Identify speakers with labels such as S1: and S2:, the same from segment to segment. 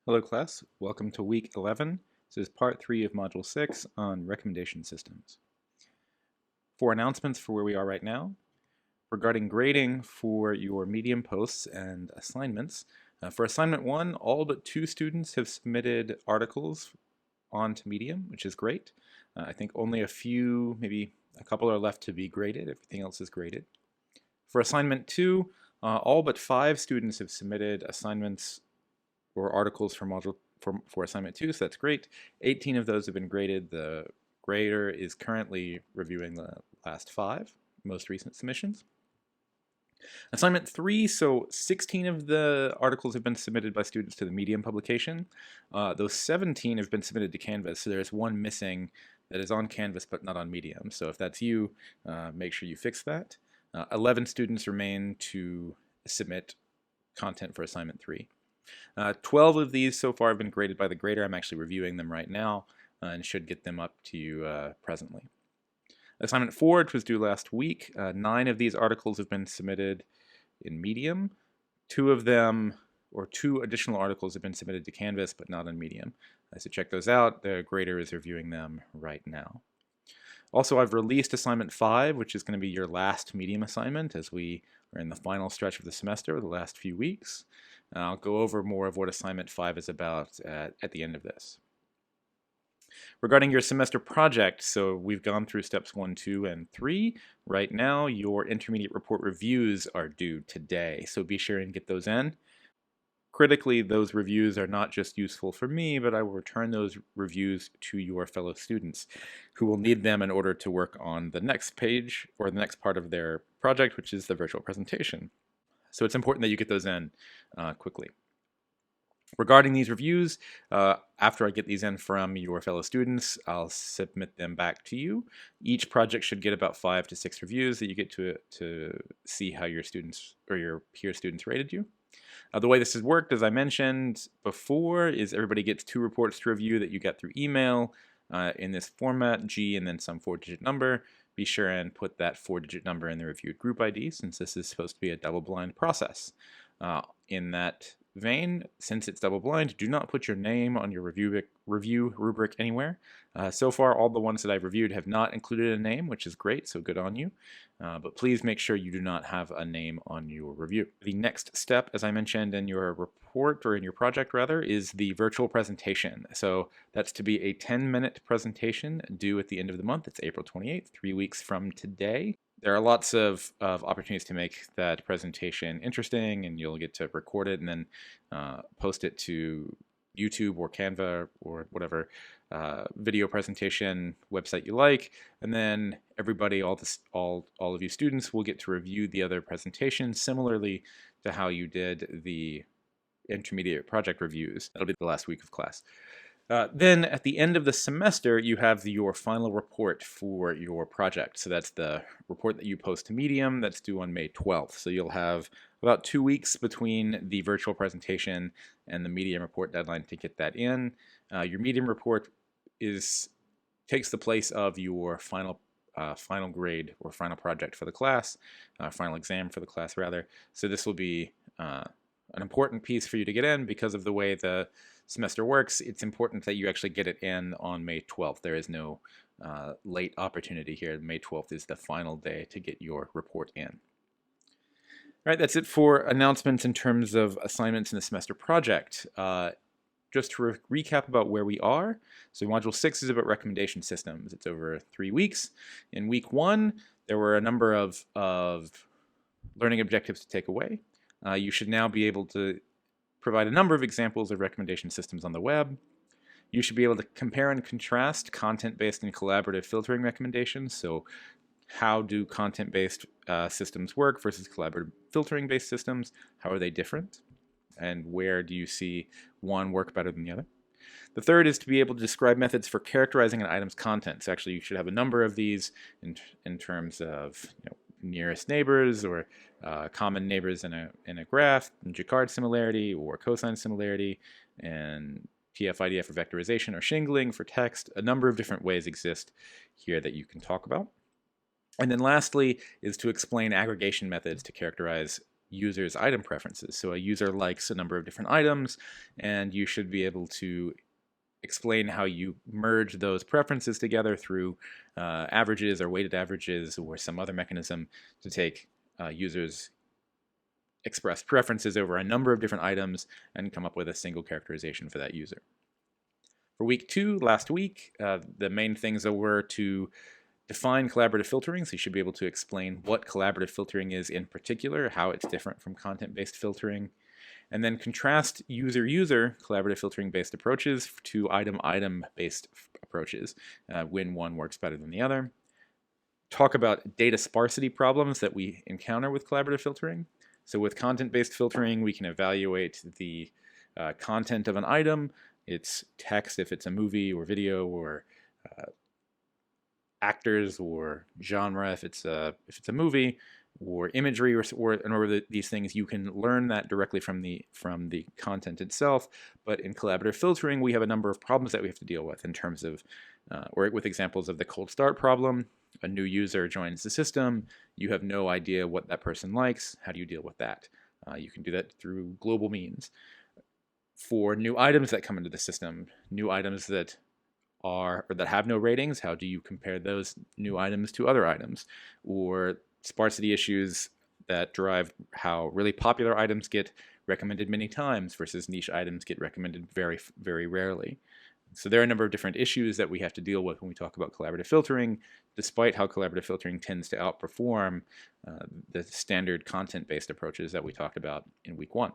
S1: Hello class, welcome to week 11. This is part 3 of module 6 on recommendation systems. For announcements for where we are right now, regarding grading for your Medium posts and assignments, for assignment 1, all but 2 students have submitted articles onto Medium, which is great. I think only a few, maybe a couple are left to be graded. Everything else is graded. For assignment 2, all but 5 students have submitted assignments or articles for assignment 2, so that's great. 18 of those have been graded. The grader is currently reviewing the last 5 most recent submissions. Assignment 3, so 16 of the articles have been submitted by students to the Medium publication. Those 17 have been submitted to Canvas, so there's one missing that is on Canvas but not on Medium. So if that's you, make sure you fix that. 11 students remain to submit content for assignment 3. 12 of these so far have been graded by the grader. I'm actually reviewing them right now and should get them up to you presently. Assignment 4, which was due last week, 9 of these articles have been submitted in Medium. 2 of them, or 2 additional articles, have been submitted to Canvas but not on Medium. So check those out. The grader is reviewing them right now. Also, I've released assignment 5, which is going to be your last Medium assignment as we are in the final stretch of the semester, the last few weeks. I'll go over more of what assignment 5 is about at the end of this. Regarding your semester project, so we've gone through steps 1, 2, and 3. Right now, your intermediate report reviews are due today, so be sure and get those in. Critically, those reviews are not just useful for me, but I will return those reviews to your fellow students who will need them in order to work on the next page or the next part of their project, which is the virtual presentation. So it's important that you get those in quickly. Regarding these reviews, after I get these in from your fellow students, I'll submit them back to you. Each project should get about 5 to 6 reviews that you get to see how your students or your peer students rated you. The way this has worked, as I mentioned before, is everybody gets 2 reports to review that you get through email in this format, G and then some 4-digit number. Be sure and put that 4-digit number in the reviewed group ID since this is supposed to be a double-blind process. In that vein, since it's double-blind, do not put your name on your review rubric anywhere. So far, all the ones that I've reviewed have not included a name, which is great, so good on you. But please make sure you do not have a name on your review. The next step, as I mentioned in your report, or in your project rather, is the virtual presentation. So that's to be a 10-minute presentation due at the end of the month. It's April 28th, 3 weeks from today. There are lots of opportunities to make that presentation interesting, and you'll get to record it and then post it to YouTube or Canva or whatever video presentation website you like, and then everybody, all of you students, will get to review the other presentations similarly to how you did the intermediate project reviews. That'll be the last week of class. Then at the end of the semester, you have your final report for your project. So that's the report that you post to Medium that's due on May 12th. So you'll have about 2 weeks between the virtual presentation and the Medium report deadline to get that in. Your Medium report takes the place of your final grade or final project for the class, final exam for the class rather. So this will be an important piece for you to get in because of the way the semester works. It's important that you actually get it in on May 12th. There is no late opportunity here. May 12th is the final day to get your report in. All right, that's it for announcements in terms of assignments in the semester project. Just to recap about where we are. So Module 6 is about recommendation systems. It's over 3 weeks. In week 1, there were a number of learning objectives to take away. You should now be able to provide a number of examples of recommendation systems on the web. You should be able to compare and contrast content-based and collaborative filtering recommendations. So how do content-based systems work versus collaborative filtering-based systems? How are they different? And where do you see one work better than the other? The third is to be able to describe methods for characterizing an item's content. So actually you should have a number of these in terms of nearest neighbors or common neighbors in a graph, and Jacquard similarity or cosine similarity, and TF-IDF for vectorization or shingling for text. A number of different ways exist here that you can talk about. And then lastly is to explain aggregation methods to characterize users' item preferences. So a user likes a number of different items, and you should be able to explain how you merge those preferences together through averages or weighted averages or some other mechanism to take users' expressed preferences over a number of different items and come up with a single characterization for that user. For week 2, last week, the main things were to define collaborative filtering, so you should be able to explain what collaborative filtering is in particular, how it's different from content-based filtering, and then contrast user-user collaborative filtering-based approaches to item-item-based approaches when one works better than the other. Talk about data sparsity problems that we encounter with collaborative filtering. So with content-based filtering, we can evaluate the content of an item, its text if it's a movie or video, or actors or genre if it's a movie, or imagery, or in order these things, you can learn that directly from the content itself. But in collaborative filtering, we have a number of problems that we have to deal with in terms of, or with examples of the cold start problem. A new user joins the system. You have no idea what that person likes. How do you deal with that? You can do that through global means. For new items that come into the system, new items that are or that have no ratings, how do you compare those new items to other items? Or sparsity issues that drive how really popular items get recommended many times versus niche items get recommended very, very rarely. So there are a number of different issues that we have to deal with when we talk about collaborative filtering, despite how collaborative filtering tends to outperform the standard content-based approaches that we talked about in week 1.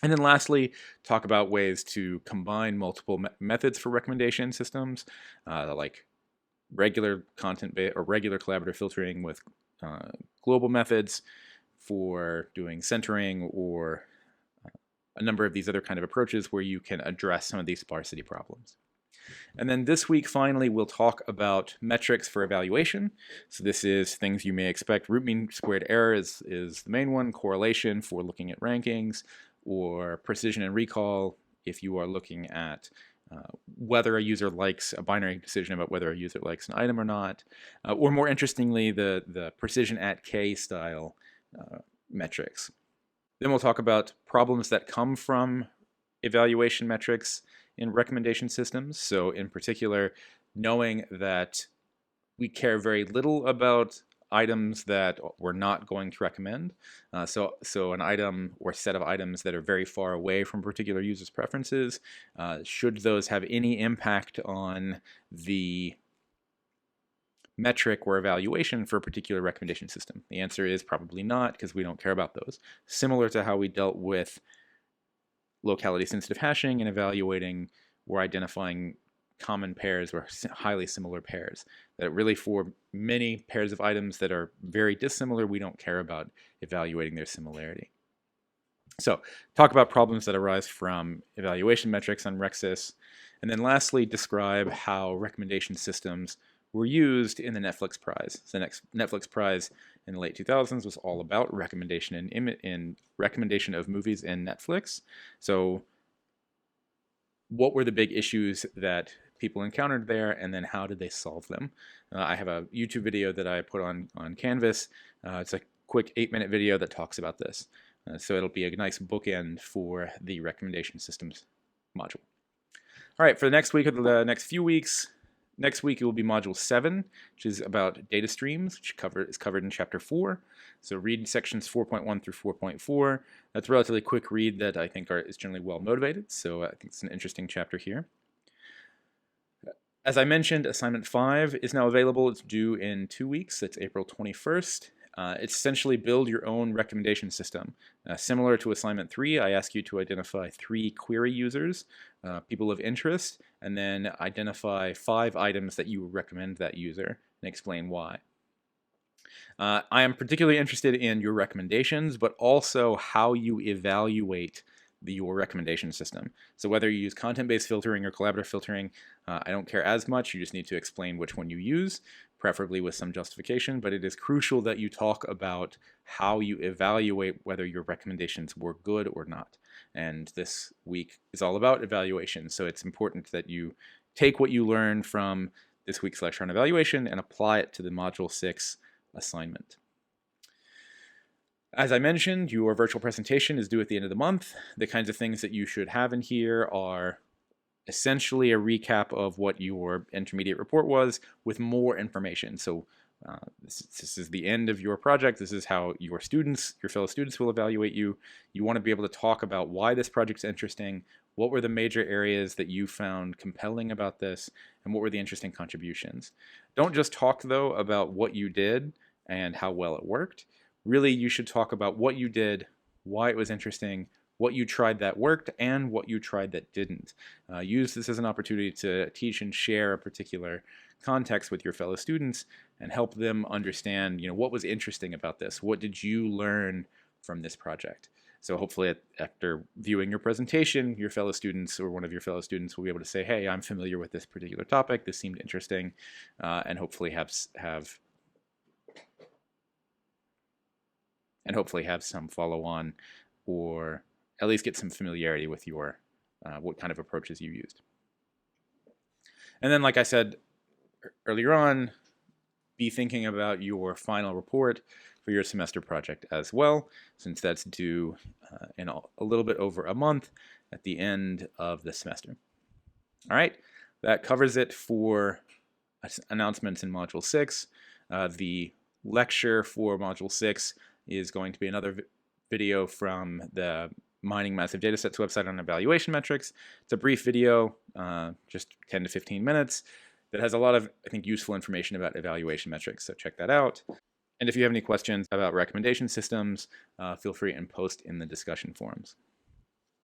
S1: And then lastly, talk about ways to combine multiple methods for recommendation systems, like regular content-based or regular collaborative filtering with global methods for doing centering, or a number of these other kind of approaches where you can address some of these sparsity problems. And then this week, finally, we'll talk about metrics for evaluation. So this is things you may expect. Root mean squared error is the main one, correlation for looking at rankings, or precision and recall if you are looking at whether a user likes a binary decision about whether a user likes an item or not, or more interestingly, the precision at k style metrics. Then we'll talk about problems that come from evaluation metrics in recommendation systems. So in particular, knowing that we care very little about items that we're not going to recommend. So an item or set of items that are very far away from particular users' preferences, should those have any impact on the metric or evaluation for a particular recommendation system? The answer is probably not, because we don't care about those. Similar to how we dealt with locality sensitive hashing and evaluating or identifying common pairs or highly similar pairs, that really for many pairs of items that are very dissimilar, we don't care about evaluating their similarity. So talk about problems that arise from evaluation metrics on recsys, and then lastly describe how recommendation systems were used in the Netflix Prize. So the Netflix Prize in the late 2000s was all about recommendation in recommendation of movies in Netflix. So what were the big issues that people encountered there, and then how did they solve them? I have a YouTube video that I put on Canvas. It's a quick 8-minute video that talks about this. So it'll be a nice bookend for the recommendation systems module. All right, for the next week or the next few weeks, next week it will be module 7, which is about data streams, which is covered in chapter 4. So read sections 4.1 through 4.4. That's a relatively quick read that I think is generally well motivated, so I think it's an interesting chapter here. As I mentioned, assignment 5 is now available. It's due in 2 weeks. That's April 21st. It's essentially build your own recommendation system. Similar to assignment 3, I ask you to identify 3 query users, people of interest, and then identify 5 items that you would recommend that user and explain why. I am particularly interested in your recommendations, but also how you evaluate your recommendation system. So whether you use content-based filtering or collaborative filtering, I don't care as much. You just need to explain which one you use, preferably with some justification, but it is crucial that you talk about how you evaluate whether your recommendations were good or not. And this week is all about evaluation, so it's important that you take what you learn from this week's lecture on evaluation and apply it to the Module 6 assignment. As I mentioned, your virtual presentation is due at the end of the month. The kinds of things that you should have in here are essentially a recap of what your intermediate report was with more information. So this is the end of your project. This is how your students, your fellow students, will evaluate you. You want to be able to talk about why this project's interesting, what were the major areas that you found compelling about this, and what were the interesting contributions. Don't just talk, though, about what you did and how well it worked. Really, you should talk about what you did, why it was interesting, what you tried that worked, and what you tried that didn't. Use this as an opportunity to teach and share a particular context with your fellow students and help them understand, what was interesting about this? What did you learn from this project? So hopefully after viewing your presentation, your fellow students or one of your fellow students will be able to say, hey, I'm familiar with this particular topic. This seemed interesting, and hopefully have some follow-on, or at least get some familiarity with your what kind of approaches you used. And then, like I said earlier on, be thinking about your final report for your semester project as well, since that's due in a little bit over a month at the end of the semester. All right, that covers it for announcements in Module 6. The lecture for Module 6 is going to be another video from the Mining Massive Datasets website on evaluation metrics. It's a brief video, just 10 to 15 minutes, that has a lot of, I think, useful information about evaluation metrics, so check that out. And if you have any questions about recommendation systems, feel free and post in the discussion forums.